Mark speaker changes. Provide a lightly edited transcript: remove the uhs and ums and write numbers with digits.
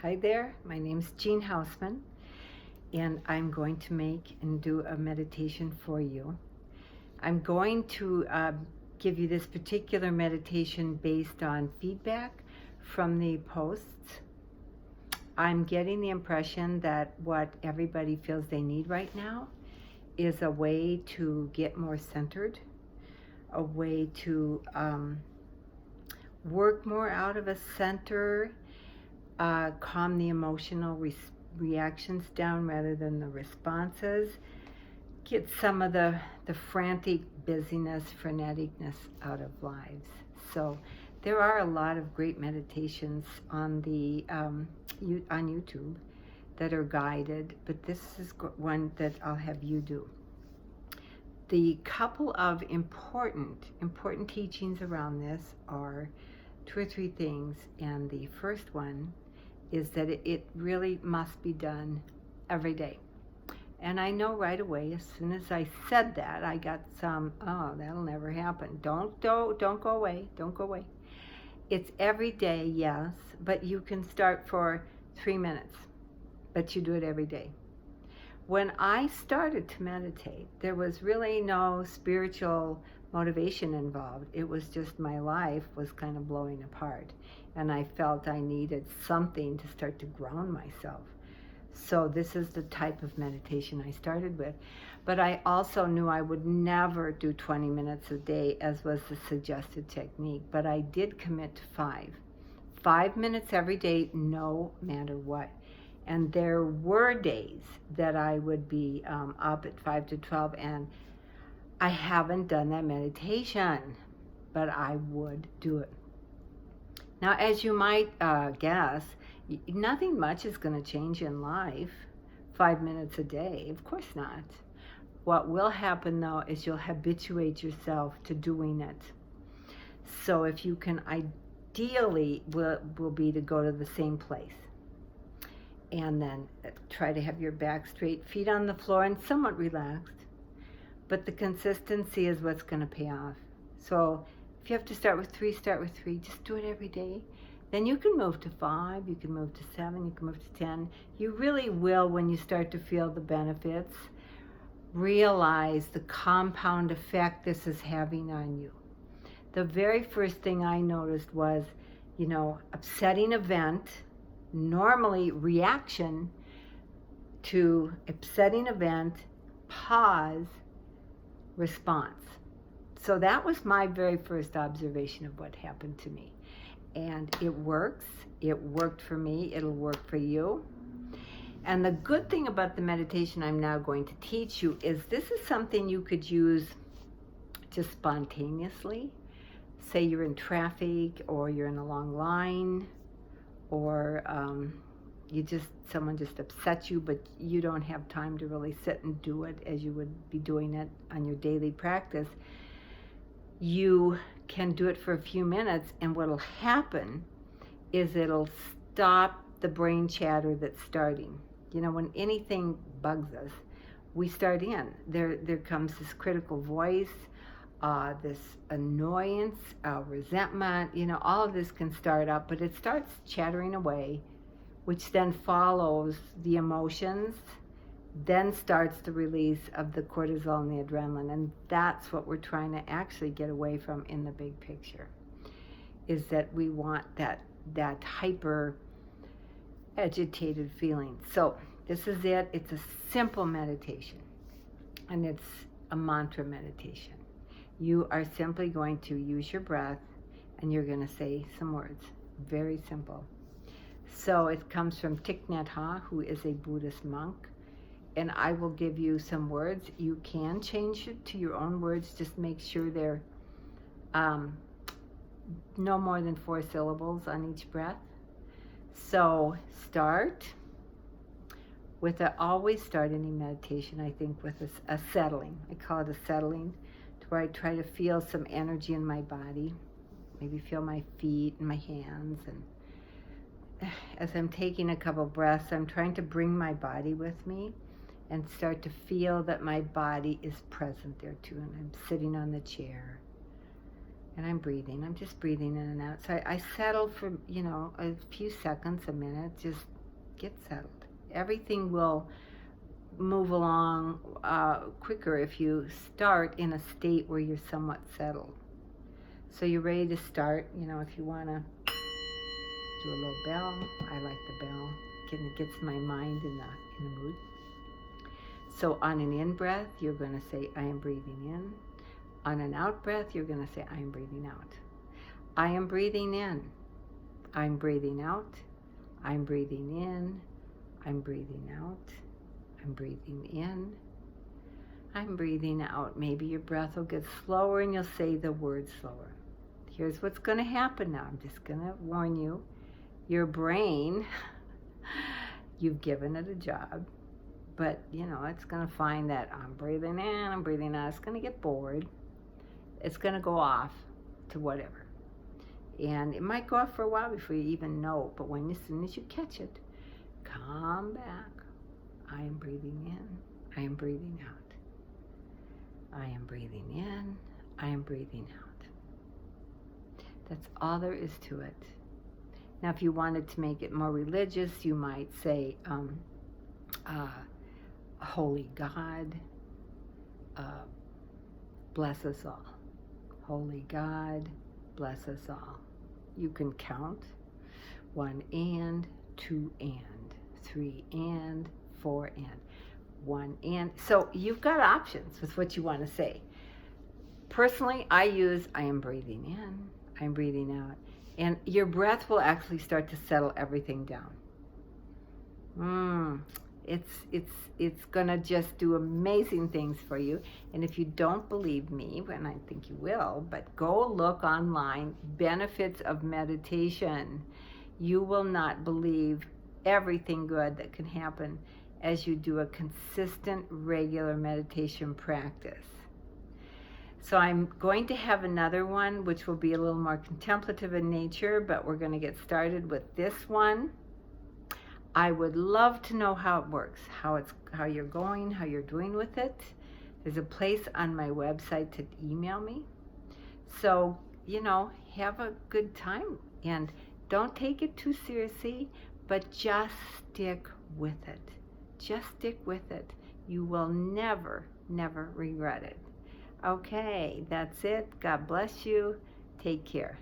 Speaker 1: Hi there, my name's Jean Hausman, and I'm going to make and do a meditation for you. I'm going to give you this particular meditation based on feedback from the posts. I'm getting the impression that what everybody feels they need right now is a way to get more centered, a way to work more out of a center, calm the emotional reactions down rather than the responses, get some of the frantic busyness, freneticness out of lives. So there are a lot of great meditations on on YouTube that are guided, but this is one that I'll have you do. The couple of important teachings around this are 2 or 3 things, and the first one is that it really must be done every day. And I know right away, as soon as I said that, I got some, oh, that'll never happen. Don't go away, don't go away. It's every day, yes, but you can start for 3 minutes, but you do it every day. When I started to meditate, there was really no spiritual motivation involved. It was just my life was kind of blowing apart, and I felt I needed something to start to ground myself. So this is the type of meditation I started with. But I also knew I would never do 20 minutes a day, as was the suggested technique, but I did commit to 5. 5 minutes every day, no matter what. And there were days that I would be up at 5 to 12, and I haven't done that meditation, but I would do it. Now, as you might guess, nothing much is going to change in life. 5 minutes a day, of course not. What will happen, though, is you'll habituate yourself to doing it. So if you can, ideally, will be to go to the same place. And then try to have your back straight, feet on the floor, and somewhat relaxed. But the consistency is what's going to pay off. So if you have to start with 3, start with 3. Just do it every day. Then you can move to 5, you can move to 7, you can move to 10. You really will, when you start to feel the benefits, realize the compound effect this is having on you. The very first thing I noticed was, upsetting event, normally reaction to upsetting event, pause, response. So that was my very first observation of what happened to me. And it works. It worked for me. It'll work for you. And the good thing about the meditation I'm now going to teach you is this is something you could use just spontaneously. Say you're in traffic, or you're in a long line, or someone just upset you, but you don't have time to really sit and do it as you would be doing it on your daily practice. You can do it for a few minutes, and what'll happen is it'll stop the brain chatter that's starting. When anything bugs us, we start in. There comes this critical voice, this annoyance, resentment, all of this can start up, but it starts chattering away, which then follows the emotions, then starts the release of the cortisol and the adrenaline, and that's what we're trying to actually get away from in the big picture, is that we want that hyper agitated feeling. So this is it. It's a simple meditation, and it's a mantra meditation. You are simply going to use your breath, and you're going to say some words. Very simple. So it comes from Thich Nhat Hanh, who is a Buddhist monk, and I will give you some words. You can change it to your own words. Just make sure they're no more than 4 syllables on each breath. So start with always start any meditation, I think, with a settling. I call it a settling, to where I try to feel some energy in my body. Maybe feel my feet and my hands. And as I'm taking a couple breaths, I'm trying to bring my body with me and start to feel that my body is present there too. And I'm sitting on the chair and I'm breathing. I'm just breathing in and out. So I settle for, a few seconds, a minute, just Get settled. Everything will move along quicker if you start in a state where you're somewhat settled. So you're ready to start. If you want to do a little bell, I like the bell. It gets my mind in the mood. So on an in breath, you're going to say, I am breathing in. On an out breath, you're going to say, I am breathing out. I am breathing in. I'm breathing out. I'm breathing in. I'm breathing out. I'm breathing in. I'm breathing out. Maybe your breath will get slower and you'll say the word slower. Here's what's going to happen now. I'm just going to warn you. Your brain, you've given it a job, but it's going to find that I'm breathing in, I'm breathing out. It's going to get bored. It's going to go off to whatever. And it might go off for a while before you even know, but as soon as you catch it, come back. I am breathing in. I am breathing out. I am breathing in. I am breathing out. That's all there is to it. Now, if you wanted to make it more religious, you might say, Holy God, bless us all. Holy God, bless us all. You can count 1 and, 2 and, 3 and, 4 and, 1 and. So you've got options with what you want to say. Personally, I use I am breathing in, I'm breathing out. And your breath will actually start to settle everything down. It's going to just do amazing things for you. And if you don't believe me, and I think you will, but go look online, benefits of meditation. You will not believe everything good that can happen as you do a consistent, regular meditation practice. So I'm going to have another one, which will be a little more contemplative in nature, but we're going to get started with this one. I would love to know how it works, how you're going, how you're doing with it. There's a place on my website to email me. So, have a good time and don't take it too seriously, but just stick with it. Just stick with it. You will never, never regret it. Okay, that's it. God bless you. Take care.